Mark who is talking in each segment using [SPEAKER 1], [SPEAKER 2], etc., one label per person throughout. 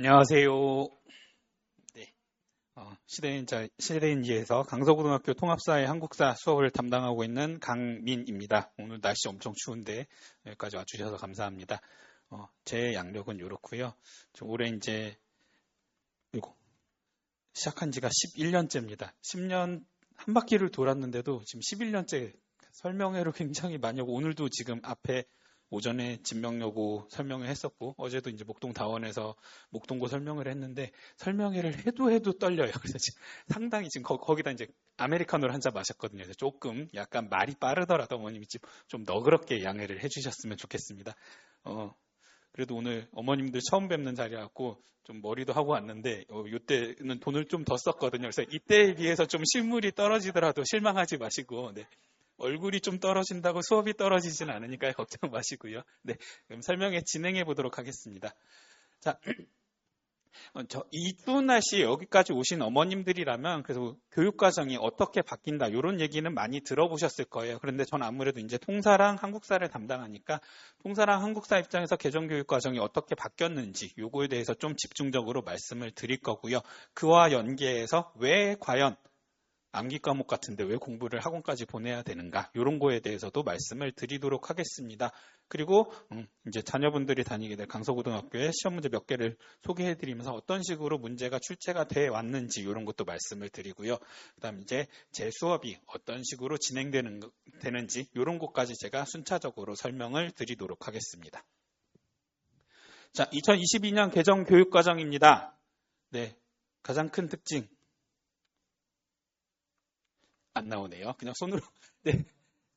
[SPEAKER 1] 안녕하세요. 네, 시대인지에서 강서고등학교 통합사회 한국사 수업을 담당하고 있는 강민입니다. 오늘 날씨 엄청 추운데 여기까지 와주셔서 감사합니다. 제 양력은 이렇고요. 올해 이제 시작한 지가 11년째입니다. 10년 한 바퀴를 돌았는데도 지금 11년째 설명회를 굉장히 많이 하고 오늘도 지금 앞에 오전에 진명여고 설명을 했었고 어제도 이제 목동다원에서 목동고 설명을 했는데 설명회를 해도 떨려요. 그래서 지금 상당히 지금 거기다 이제 아메리카노를 한 잔 마셨거든요. 그래서 조금 약간 말이 빠르더라도 어머님이 좀 너그럽게 양해를 해주셨으면 좋겠습니다. 그래도 오늘 어머님들 처음 뵙는 자리였고 좀 머리도 하고 왔는데 이때는 돈을 좀 더 썼거든요. 그래서 이때에 비해서 좀 실물이 떨어지더라도 실망하지 마시고 네. 얼굴이 좀 떨어진다고 수업이 떨어지진 않으니까요. 걱정 마시고요. 네, 그럼 설명회 진행해 보도록 하겠습니다. 자, 이 추운 날씨에 여기까지 오신 어머님들이라면 그래서 교육과정이 어떻게 바뀐다 이런 얘기는 많이 들어보셨을 거예요. 그런데 저는 아무래도 이제 통사랑 한국사를 담당하니까 통사랑 한국사 입장에서 개정교육과정이 어떻게 바뀌었는지 요거에 대해서 좀 집중적으로 말씀을 드릴 거고요. 그와 연계해서 왜 과연 암기 과목 같은데 왜 공부를 학원까지 보내야 되는가 이런 거에 대해서도 말씀을 드리도록 하겠습니다. 그리고 이제 자녀분들이 다니게 될 강서고등학교의 시험 문제 몇 개를 소개해드리면서 어떤 식으로 문제가 출제가 돼 왔는지 이런 것도 말씀을 드리고요. 그다음 이제 제 수업이 어떤 식으로 진행되는지 이런 것까지 제가 순차적으로 설명을 드리도록 하겠습니다. 자, 2022년 개정 교육과정입니다. 네, 가장 큰 특징. 안 나오네요. 그냥 손으로. 네.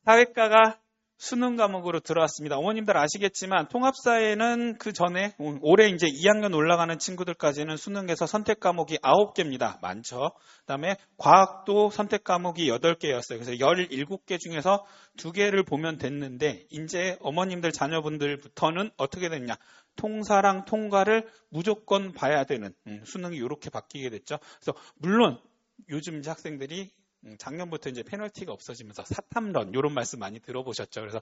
[SPEAKER 1] 사회과가 수능 과목으로 들어왔습니다. 어머님들 아시겠지만 통합사회는 그 전에 올해 이제 2학년 올라가는 친구들까지는 수능에서 선택 과목이 9개입니다. 많죠. 그다음에 과학도 선택 과목이 8개였어요. 그래서 17개 중에서 2개를 보면 됐는데 이제 어머님들 자녀분들부터는 어떻게 됐냐? 통사랑 통과를 무조건 봐야 되는 수능이 이렇게 바뀌게 됐죠. 그래서 물론 요즘 이제 학생들이 작년부터 이제 페널티가 없어지면서 사탐런 이런 말씀 많이 들어보셨죠. 그래서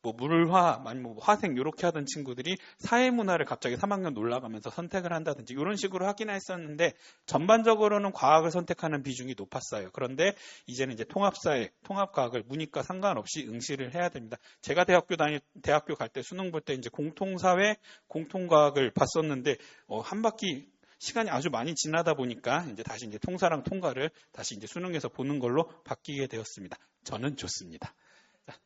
[SPEAKER 1] 뭐 물화 아니면 화생 이렇게 하던 친구들이 사회문화를 갑자기 3학년 올라가면서 선택을 한다든지 이런 식으로 하긴 했었는데 전반적으로는 과학을 선택하는 비중이 높았어요. 그런데 이제는 이제 통합사회, 통합과학을 문이과 상관없이 응시를 해야 됩니다. 제가 대학교 갈 때 수능 볼 때 이제 공통사회, 공통과학을 봤었는데 한 바퀴 시간이 아주 많이 지나다 보니까 이제 다시 이제 통사랑 통과를 다시 이제 수능에서 보는 걸로 바뀌게 되었습니다. 저는 좋습니다. 자,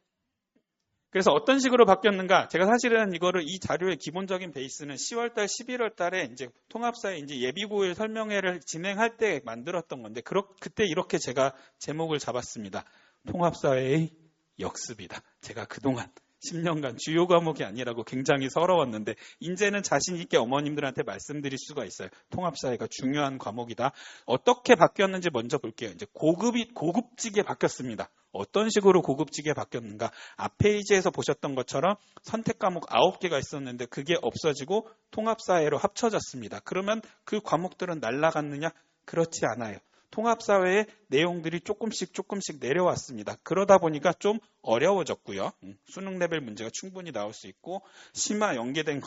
[SPEAKER 1] 그래서 어떤 식으로 바뀌었는가? 제가 사실은 이 자료의 기본적인 베이스는 10월달, 11월달에 이제 통합사회 이제 예비고일 설명회를 진행할 때 만들었던 건데 그때 이렇게 제가 제목을 잡았습니다. 통합사회의 역습이다. 제가 그동안 10년간 주요 과목이 아니라고 굉장히 서러웠는데 이제는 자신 있게 어머님들한테 말씀드릴 수가 있어요. 통합사회가 중요한 과목이다. 어떻게 바뀌었는지 먼저 볼게요. 이제 고급지게 바뀌었습니다. 어떤 식으로 고급지게 바뀌었는가? 앞 페이지에서 보셨던 것처럼 선택 과목 9개가 있었는데 그게 없어지고 통합사회로 합쳐졌습니다. 그러면 그 과목들은 날아갔느냐? 그렇지 않아요. 통합사회의 내용들이 조금씩 내려왔습니다. 그러다 보니까 좀 어려워졌고요. 수능 레벨 문제가 충분히 나올 수 있고 심화 연계된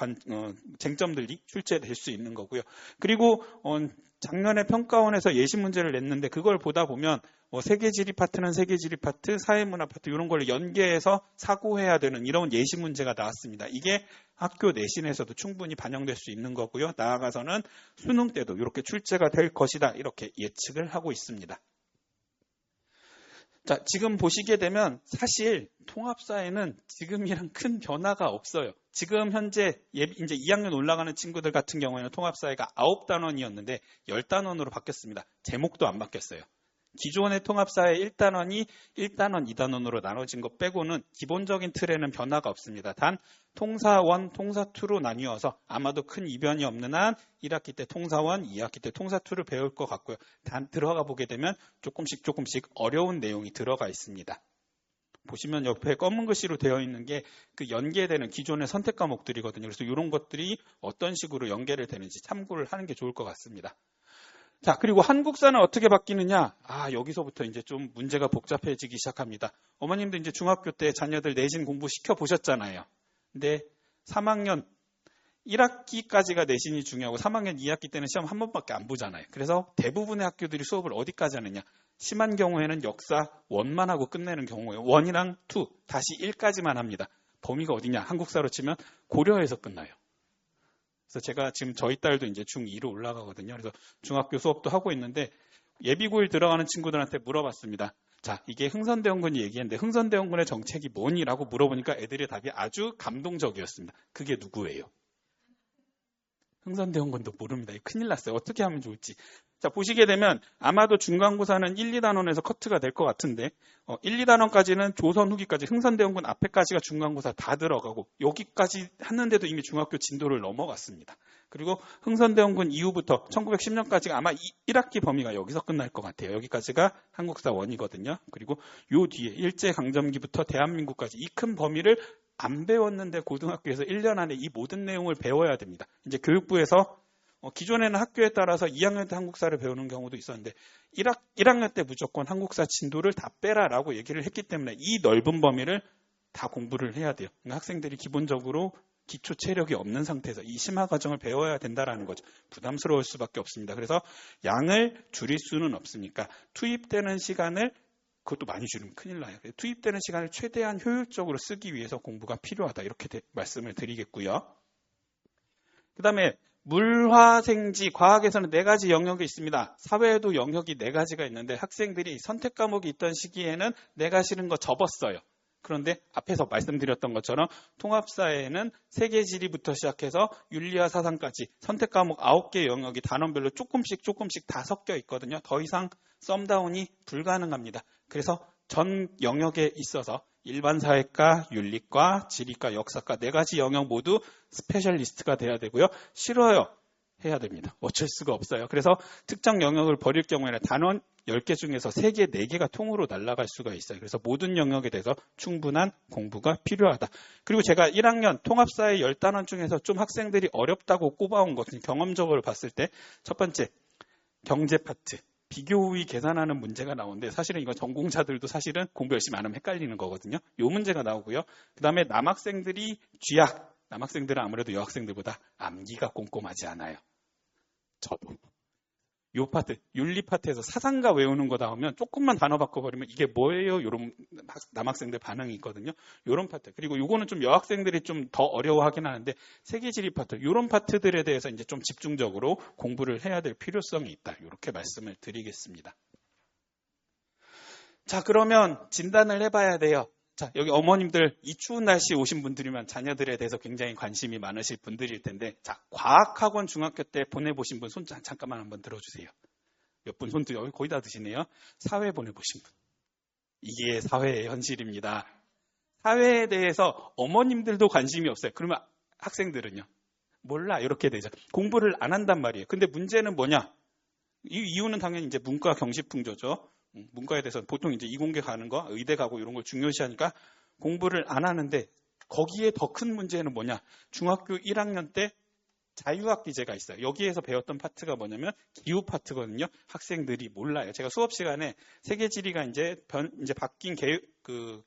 [SPEAKER 1] 쟁점들이 출제될 수 있는 거고요. 그리고 작년에 평가원에서 예시 문제를 냈는데 그걸 보다 보면 세계지리 파트는 세계지리 파트, 사회문화 파트 이런 걸 연계해서 사고해야 되는 이런 예시 문제가 나왔습니다. 이게 학교 내신에서도 충분히 반영될 수 있는 거고요. 나아가서는 수능 때도 이렇게 출제가 될 것이다. 이렇게 예측을 하고 있습니다. 자, 지금 보시게 되면 사실 통합사회는 지금이랑 큰 변화가 없어요. 지금 현재 이제 2학년 올라가는 친구들 같은 경우에는 통합사회가 9단원이었는데 10단원으로 바뀌었습니다. 제목도 안 바뀌었어요. 기존의 통합사회 1단원이 1단원, 2단원으로 나눠진 것 빼고는 기본적인 틀에는 변화가 없습니다. 단 통사1, 통사2로 나뉘어서 아마도 큰 이변이 없는 한 1학기 때 통사1, 2학기 때 통사2를 배울 것 같고요. 단 들어가 보게 되면 조금씩 어려운 내용이 들어가 있습니다. 보시면 옆에 검은 글씨로 되어 있는 게 그 연계되는 기존의 선택 과목들이거든요. 그래서 이런 것들이 어떤 식으로 연계를 되는지 참고를 하는 게 좋을 것 같습니다. 자, 그리고 한국사는 어떻게 바뀌느냐? 여기서부터 이제 좀 문제가 복잡해지기 시작합니다. 어머님도 이제 중학교 때 자녀들 내신 공부 시켜보셨잖아요. 근데 3학년 1학기까지가 내신이 중요하고 3학년 2학기 때는 시험 한 번밖에 안 보잖아요. 그래서 대부분의 학교들이 수업을 어디까지 하느냐. 심한 경우에는 역사 1만 하고 끝내는 경우예요. 1이랑 2, 다시 1까지만 합니다. 범위가 어디냐? 한국사로 치면 고려에서 끝나요. 그래서 제가 지금 저희 딸도 이제 중2로 올라가거든요. 그래서 중학교 수업도 하고 있는데 예비고일 들어가는 친구들한테 물어봤습니다. 자, 이게 흥선대원군이 얘기했는데 흥선대원군의 정책이 뭐니라고 물어보니까 애들의 답이 아주 감동적이었습니다. 그게 누구예요? 흥선대원군도 모릅니다. 큰일 났어요. 어떻게 하면 좋을지. 자, 보시게 되면 아마도 중간고사는 1, 2단원에서 커트가 될 것 같은데 1, 2단원까지는 조선 후기까지 흥선대원군 앞에까지가 중간고사 다 들어가고 여기까지 했는데도 이미 중학교 진도를 넘어갔습니다. 그리고 흥선대원군 이후부터 1910년까지가 아마 1학기 범위가 여기서 끝날 것 같아요. 여기까지가 한국사 1이거든요. 그리고 요 뒤에 일제강점기부터 대한민국까지 이 큰 범위를 안 배웠는데 고등학교에서 1년 안에 이 모든 내용을 배워야 됩니다. 이제 교육부에서 기존에는 학교에 따라서 2학년 때 한국사를 배우는 경우도 있었는데 1학년 때 무조건 한국사 진도를 다 빼라라고 얘기를 했기 때문에 이 넓은 범위를 다 공부를 해야 돼요. 그러니까 학생들이 기본적으로 기초 체력이 없는 상태에서 이 심화 과정을 배워야 된다라는 거죠. 부담스러울 수밖에 없습니다. 그래서 양을 줄일 수는 없으니까 투입되는 시간을 그것도 많이 줄이면 큰일 나요. 투입되는 시간을 최대한 효율적으로 쓰기 위해서 공부가 필요하다. 이렇게 말씀을 드리겠고요. 그 다음에 물화생지 과학에서는 4가지 영역이 있습니다. 사회에도 영역이 4가지가 있는데 학생들이 선택 과목이 있던 시기에는 내가 싫은 거 접었어요. 그런데 앞에서 말씀드렸던 것처럼 통합사회에는 세계지리부터 시작해서 윤리와 사상까지 선택 과목 9개 영역이 단원별로 조금씩 다 섞여 있거든요. 더 이상 썸다운이 불가능합니다. 그래서 전 영역에 있어서 일반사회과, 윤리과, 지리과, 역사과 4가지 영역 모두 스페셜리스트가 돼야 되고요. 싫어요. 해야 됩니다. 어쩔 수가 없어요. 그래서 특정 영역을 버릴 경우에는 단원 10개 중에서 3개, 4개가 통으로 날아갈 수가 있어요. 그래서 모든 영역에 대해서 충분한 공부가 필요하다. 그리고 제가 1학년 통합사회 10단원 중에서 좀 학생들이 어렵다고 꼽아온 것은 경험적으로 봤을 때 첫 번째, 경제 파트. 비교우위 계산하는 문제가 나오는데 사실은 이거 전공자들도 사실은 공부 열심히 안 하면 헷갈리는 거거든요. 이 문제가 나오고요. 그 다음에 남학생들이 쥐약. 남학생들은 아무래도 여학생들보다 암기가 꼼꼼하지 않아요. 저도. 요 파트, 윤리 파트에서 사상가 외우는 거 나오면 조금만 단어 바꿔버리면 이게 뭐예요? 이런 남학생들 반응이 있거든요. 요런 파트. 그리고 요거는 좀 여학생들이 좀 더 어려워하긴 하는데 세계지리 파트, 요런 파트들에 대해서 이제 좀 집중적으로 공부를 해야 될 필요성이 있다. 이렇게 말씀을 드리겠습니다. 자, 그러면 진단을 해봐야 돼요. 자, 여기 어머님들 이 추운 날씨에 오신 분들이면 자녀들에 대해서 굉장히 관심이 많으실 분들일 텐데 자, 과학학원 중학교 때 보내보신 분 손 잠깐만 한번 들어주세요. 몇 분 손 들어 거의 다 드시네요. 사회 보내보신 분. 이게 사회의 현실입니다. 사회에 대해서 어머님들도 관심이 없어요. 그러면 학생들은요? 몰라 이렇게 되죠. 공부를 안 한단 말이에요. 근데 문제는 뭐냐? 이 이유는 당연히 이제 문과 경시풍조죠. 문과에 대해서 보통 이제 이공계 가는 거, 의대 가고 이런 걸 중요시하니까 공부를 안 하는데 거기에 더 큰 문제는 뭐냐? 중학교 1학년 때 자유학기제가 있어요. 여기에서 배웠던 파트가 뭐냐면 기후 파트거든요. 학생들이 몰라요. 제가 수업 시간에 세계지리가 이제 바뀐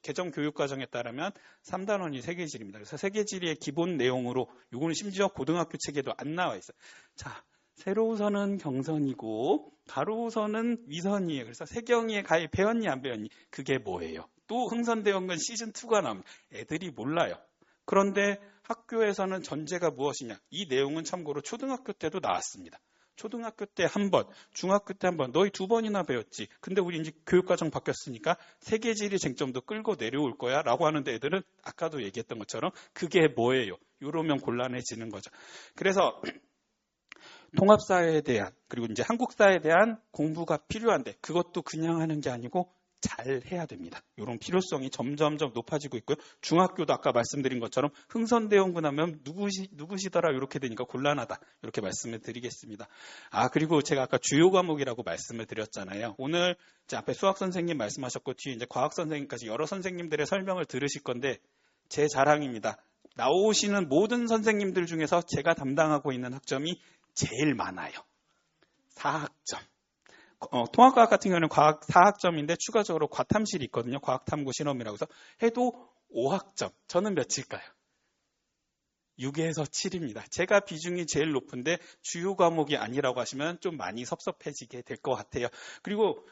[SPEAKER 1] 개정 교육 과정에 따르면 3단원이 세계지리입니다. 그래서 세계지리의 기본 내용으로 요거는 심지어 고등학교 책에도 안 나와 있어요. 자, 세로선은 경선이고 가로선은 위선이에요. 그래서 세경이에 가히 배웠니 안 배웠니? 그게 뭐예요? 또 흥선대원군 시즌2가 나옵니다. 애들이 몰라요. 그런데 학교에서는 전제가 무엇이냐? 이 내용은 참고로 초등학교 때도 나왔습니다. 초등학교 때 한 번, 중학교 때 한 번, 너희 2번이나 배웠지. 근데 우리 이제 교육과정 바뀌었으니까 세계지리 쟁점도 끌고 내려올 거야 라고 하는데 애들은 아까도 얘기했던 것처럼 그게 뭐예요? 이러면 곤란해지는 거죠. 그래서 통합사회에 대한 그리고 이제 한국사에 대한 공부가 필요한데 그것도 그냥 하는 게 아니고 잘 해야 됩니다. 이런 필요성이 점점점 높아지고 있고요. 중학교도 아까 말씀드린 것처럼 흥선대원군 하면 누구시더라 이렇게 되니까 곤란하다. 이렇게 말씀을 드리겠습니다. 아, 그리고 제가 아까 주요 과목이라고 말씀을 드렸잖아요. 오늘 이제 앞에 수학 선생님 말씀하셨고 뒤에 이제 과학 선생님까지 여러 선생님들의 설명을 들으실 건데 제 자랑입니다. 나오시는 모든 선생님들 중에서 제가 담당하고 있는 학점이 제일 많아요. 4학점. 통합과학 같은 경우는 과학 4학점인데 추가적으로 과탐실이 있거든요. 과학탐구 실험이라고 해서 해도 5학점. 저는 몇일까요? 6에서 7입니다. 제가 비중이 제일 높은데 주요 과목이 아니라고 하시면 좀 많이 섭섭해지게 될 것 같아요. 그리고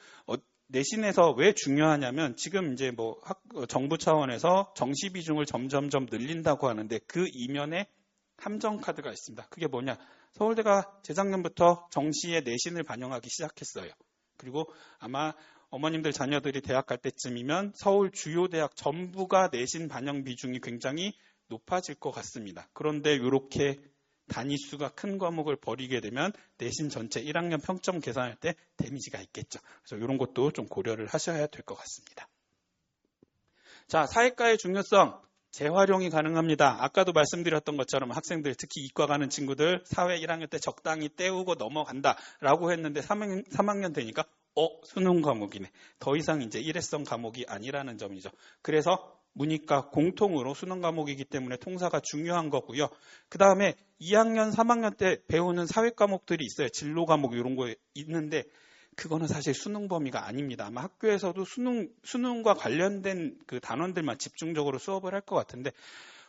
[SPEAKER 1] 내신에서 왜 중요하냐면 지금 이제 정부 차원에서 정시 비중을 점점점 늘린다고 하는데 그 이면에 함정 카드가 있습니다. 그게 뭐냐? 서울대가 재작년부터 정시에 내신을 반영하기 시작했어요. 그리고 아마 어머님들 자녀들이 대학 갈 때쯤이면 서울 주요 대학 전부가 내신 반영 비중이 굉장히 높아질 것 같습니다. 그런데 이렇게 단위수가 큰 과목을 버리게 되면 내신 전체 1학년 평점 계산할 때 데미지가 있겠죠. 그래서 이런 것도 좀 고려를 하셔야 될 것 같습니다. 자, 사회과의 중요성. 재활용이 가능합니다. 아까도 말씀드렸던 것처럼 학생들, 특히 이과 가는 친구들 사회 1학년 때 적당히 때우고 넘어간다라고 했는데 3학년 되니까 수능 과목이네. 더 이상 이제 일회성 과목이 아니라는 점이죠. 그래서 문이과 공통으로 수능 과목이기 때문에 통사가 중요한 거고요. 그 다음에 2학년, 3학년 때 배우는 사회 과목들이 있어요. 진로 과목 이런 거 있는데 그거는 사실 수능 범위가 아닙니다. 아마 학교에서도 수능과 관련된 그 단원들만 집중적으로 수업을 할 것 같은데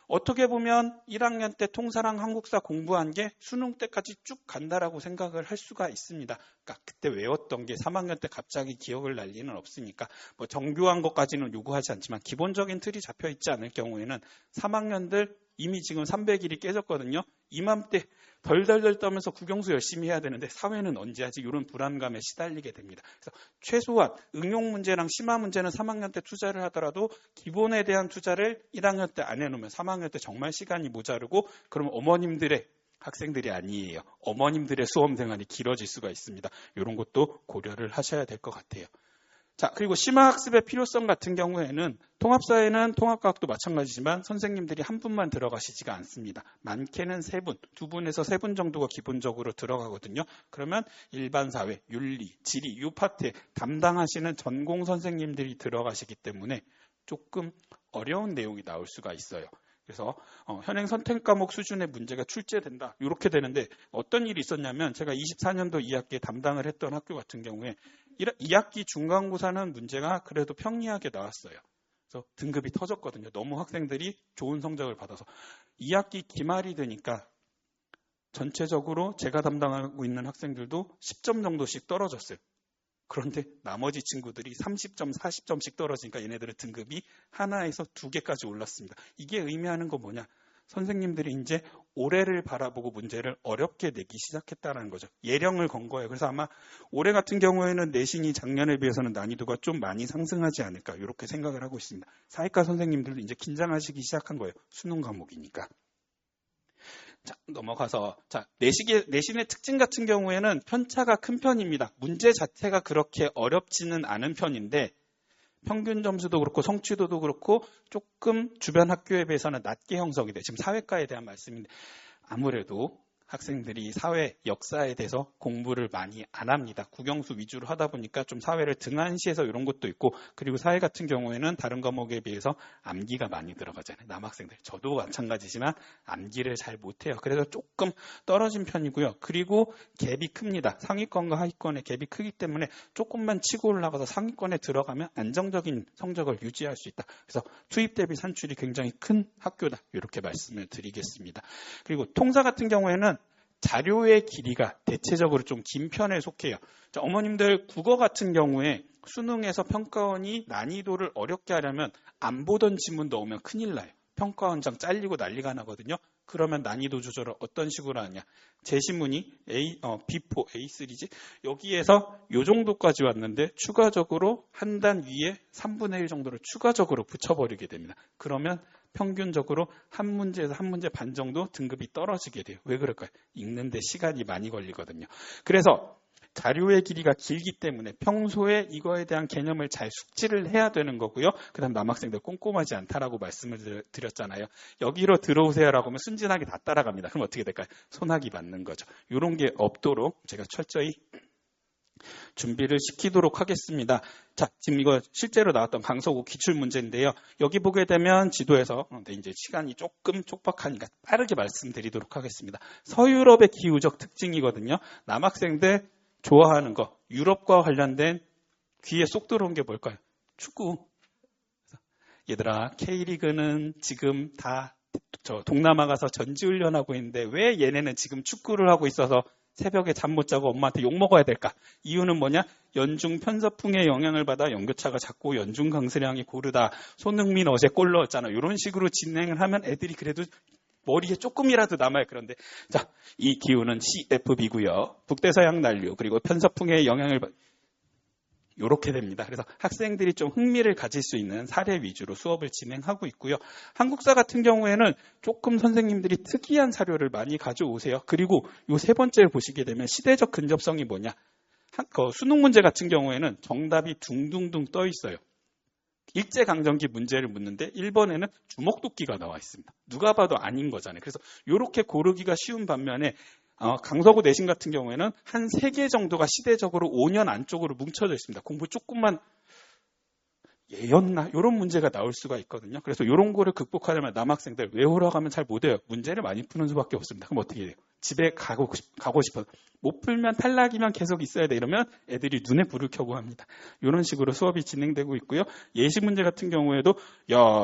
[SPEAKER 1] 어떻게 보면 1학년 때 통사랑 한국사 공부한 게 수능 때까지 쭉 간다라고 생각을 할 수가 있습니다. 그러니까 그때 외웠던 게 3학년 때 갑자기 기억을 날 리는 없으니까 정교한 것까지는 요구하지 않지만 기본적인 틀이 잡혀 있지 않을 경우에는 3학년들 이미 지금 300일이 깨졌거든요. 이맘때 덜덜덜 떠면서 국영수 열심히 해야 되는데 사회는 언제 하지? 이런 불안감에 시달리게 됩니다. 그래서 최소한 응용 문제랑 심화 문제는 3학년 때 투자를 하더라도 기본에 대한 투자를 1학년 때 안 해놓으면 3학년 때 정말 시간이 모자르고 그럼 어머님들의 학생들이 아니에요. 어머님들의 수험 생활이 길어질 수가 있습니다. 이런 것도 고려를 하셔야 될 것 같아요. 자, 그리고 심화학습의 필요성 같은 경우에는 통합사회는 통합과학도 마찬가지지만 선생님들이 한 분만 들어가시지가 않습니다. 많게는 3분, 2분에서 3분 정도가 기본적으로 들어가거든요. 그러면 일반사회, 윤리, 지리, 이 파트에 담당하시는 전공 선생님들이 들어가시기 때문에 조금 어려운 내용이 나올 수가 있어요. 그래서 현행 선택 과목 수준의 문제가 출제된다. 이렇게 되는데 어떤 일이 있었냐면 제가 24년도 2학기에 담당을 했던 학교 같은 경우에 2학기 중간고사는 문제가 그래도 평이하게 나왔어요. 그래서 등급이 터졌거든요. 너무 학생들이 좋은 성적을 받아서 2학기 기말이 되니까 전체적으로 제가 담당하고 있는 학생들도 10점 정도씩 떨어졌어요. 그런데 나머지 친구들이 30점, 40점씩 떨어지니까 얘네들의 등급이 하나에서 2개까지 올랐습니다. 이게 의미하는 건 뭐냐? 선생님들이 이제 올해를 바라보고 문제를 어렵게 내기 시작했다는 거죠. 예령을 건 거예요. 그래서 아마 올해 같은 경우에는 내신이 작년에 비해서는 난이도가 좀 많이 상승하지 않을까 이렇게 생각을 하고 있습니다. 사회과 선생님들도 이제 긴장하시기 시작한 거예요. 수능 과목이니까. 자, 넘어가서 내신의 특징 같은 경우에는 편차가 큰 편입니다. 문제 자체가 그렇게 어렵지는 않은 편인데 평균 점수도 그렇고 성취도도 그렇고 조금 주변 학교에 비해서는 낮게 형성이 돼요. 지금 사회과에 대한 말씀인데 아무래도 학생들이 사회, 역사에 대해서 공부를 많이 안 합니다. 국영수 위주로 하다 보니까 좀 사회를 등한시해서 이런 것도 있고 그리고 사회 같은 경우에는 다른 과목에 비해서 암기가 많이 들어가잖아요. 남학생들. 저도 마찬가지지만 암기를 잘 못해요. 그래서 조금 떨어진 편이고요. 그리고 갭이 큽니다. 상위권과 하위권의 갭이 크기 때문에 조금만 치고 올라가서 상위권에 들어가면 안정적인 성적을 유지할 수 있다. 그래서 투입 대비 산출이 굉장히 큰 학교다. 이렇게 말씀을 드리겠습니다. 그리고 통사 같은 경우에는 자료의 길이가 대체적으로 좀 긴 편에 속해요. 자, 어머님들 국어 같은 경우에 수능에서 평가원이 난이도를 어렵게 하려면 안 보던 지문 넣으면 큰일 나요. 평가원장 잘리고 난리가 나거든요. 그러면 난이도 조절을 어떤 식으로 하냐. 제시문이 B4, A3지 여기에서 이 정도까지 왔는데 추가적으로 한 단 위에 3분의 1 정도를 추가적으로 붙여버리게 됩니다. 그러면 평균적으로 한 문제에서 한 문제 반 정도 등급이 떨어지게 돼요. 왜 그럴까요? 읽는데 시간이 많이 걸리거든요. 그래서 자료의 길이가 길기 때문에 평소에 이거에 대한 개념을 잘 숙지를 해야 되는 거고요. 그 다음 남학생들 꼼꼼하지 않다라고 말씀을 드렸잖아요. 여기로 들어오세요라고 하면 순진하게 다 따라갑니다. 그럼 어떻게 될까요? 손학이 맞는 거죠. 이런 게 없도록 제가 철저히 준비를 시키도록 하겠습니다. 자, 지금 이거 실제로 나왔던 강서구 기출문제인데요. 여기 보게 되면 지도에서 이제 시간이 조금 촉박하니까 빠르게 말씀드리도록 하겠습니다. 서유럽의 기후적 특징이거든요. 남학생들 좋아하는 거, 유럽과 관련된 귀에 쏙 들어온 게 뭘까요? 축구. 얘들아, K리그는 지금 다 동남아 가서 전지훈련하고 있는데 왜 얘네는 지금 축구를 하고 있어서 새벽에 잠 못 자고 엄마한테 욕 먹어야 될까? 이유는 뭐냐? 연중 편서풍의 영향을 받아 연교차가 작고 연중 강수량이 고르다. 손흥민 어제 골 넣었잖아. 이런 식으로 진행을 하면 애들이 그래도 머리에 조금이라도 남아요. 그런데 자, 이 기후는 CFB고요. 북대서양 난류 그리고 편서풍의 영향을 받 이렇게 됩니다. 그래서 학생들이 좀 흥미를 가질 수 있는 사례 위주로 수업을 진행하고 있고요. 한국사 같은 경우에는 조금 선생님들이 특이한 사료를 많이 가져오세요. 그리고 이 세 번째를 보시게 되면 시대적 근접성이 뭐냐. 수능 문제 같은 경우에는 정답이 둥둥둥 떠 있어요. 일제강점기 문제를 묻는데 1번에는 주먹도끼가 나와 있습니다. 누가 봐도 아닌 거잖아요. 그래서 이렇게 고르기가 쉬운 반면에 강서구 내신 같은 경우에는 한 3개 정도가 시대적으로 5년 안쪽으로 뭉쳐져 있습니다. 공부 조금만 얘였나? 이런 문제가 나올 수가 있거든요. 그래서 이런 거를 극복하려면 남학생들 외우라고 하면 잘 못해요. 문제를 많이 푸는 수밖에 없습니다. 그럼 어떻게 돼요? 집에 가고 싶어요. 못 풀면 탈락이면 계속 있어야 돼. 이러면 애들이 눈에 불을 켜고 합니다. 이런 식으로 수업이 진행되고 있고요. 예시 문제 같은 경우에도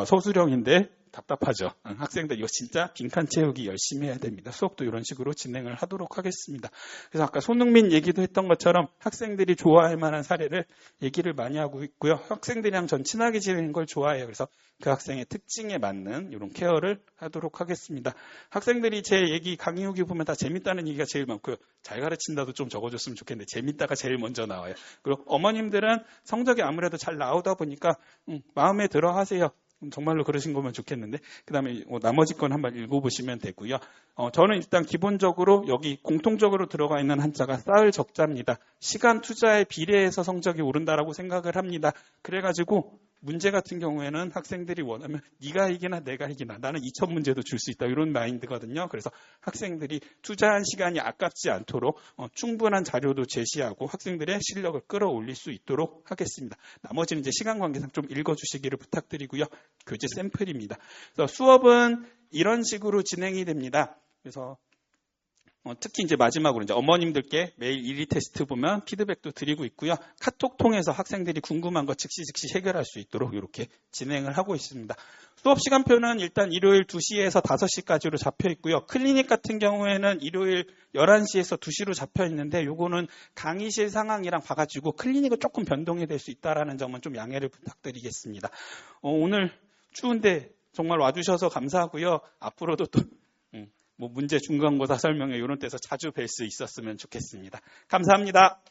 [SPEAKER 1] 서술형인데 답답하죠. 학생들 이거 진짜 빈칸 채우기 열심히 해야 됩니다. 수업도 이런 식으로 진행을 하도록 하겠습니다. 그래서 아까 손흥민 얘기도 했던 것처럼 학생들이 좋아할 만한 사례를 얘기를 많이 하고 있고요. 학생들이랑 전 친하게 지내는 걸 좋아해요. 그래서 그 학생의 특징에 맞는 이런 케어를 하도록 하겠습니다. 학생들이 제 얘기 강의 후기 보면 다 재밌다는 얘기가 제일 많고요. 잘 가르친다도 좀 적어줬으면 좋겠는데 재밌다가 제일 먼저 나와요. 그리고 어머님들은 성적이 아무래도 잘 나오다 보니까 마음에 들어 하세요. 정말로 그러신 거면 좋겠는데 그 다음에 나머지 건 한번 읽어보시면 되고요. 저는 일단 기본적으로 여기 공통적으로 들어가 있는 한자가 쌓을 적자입니다. 시간 투자에 비례해서 성적이 오른다라고 생각을 합니다. 그래가지고 문제 같은 경우에는 학생들이 원하면 네가 이기나 내가 이기나 나는 2천 문제도 줄 수 있다 이런 마인드거든요. 그래서 학생들이 투자한 시간이 아깝지 않도록 충분한 자료도 제시하고 학생들의 실력을 끌어올릴 수 있도록 하겠습니다. 나머지는 이제 시간 관계상 좀 읽어주시기를 부탁드리고요. 교재 샘플입니다. 그래서 수업은 이런 식으로 진행이 됩니다. 그래서 특히 이제 마지막으로 이제 어머님들께 매일 1위 테스트 보면 피드백도 드리고 있고요. 카톡 통해서 학생들이 궁금한 거 즉시 해결할 수 있도록 이렇게 진행을 하고 있습니다. 수업 시간표는 일단 일요일 2시에서 5시까지로 잡혀 있고요. 클리닉 같은 경우에는 일요일 11시에서 2시로 잡혀 있는데 요거는 강의실 상황이랑 봐가지고 클리닉은 조금 변동이 될 수 있다는 점은 좀 양해를 부탁드리겠습니다. 오늘 추운데 정말 와주셔서 감사하고요. 앞으로도 또 문제 중간고사 설명회 이런 데서 자주 뵐 수 있었으면 좋겠습니다. 감사합니다.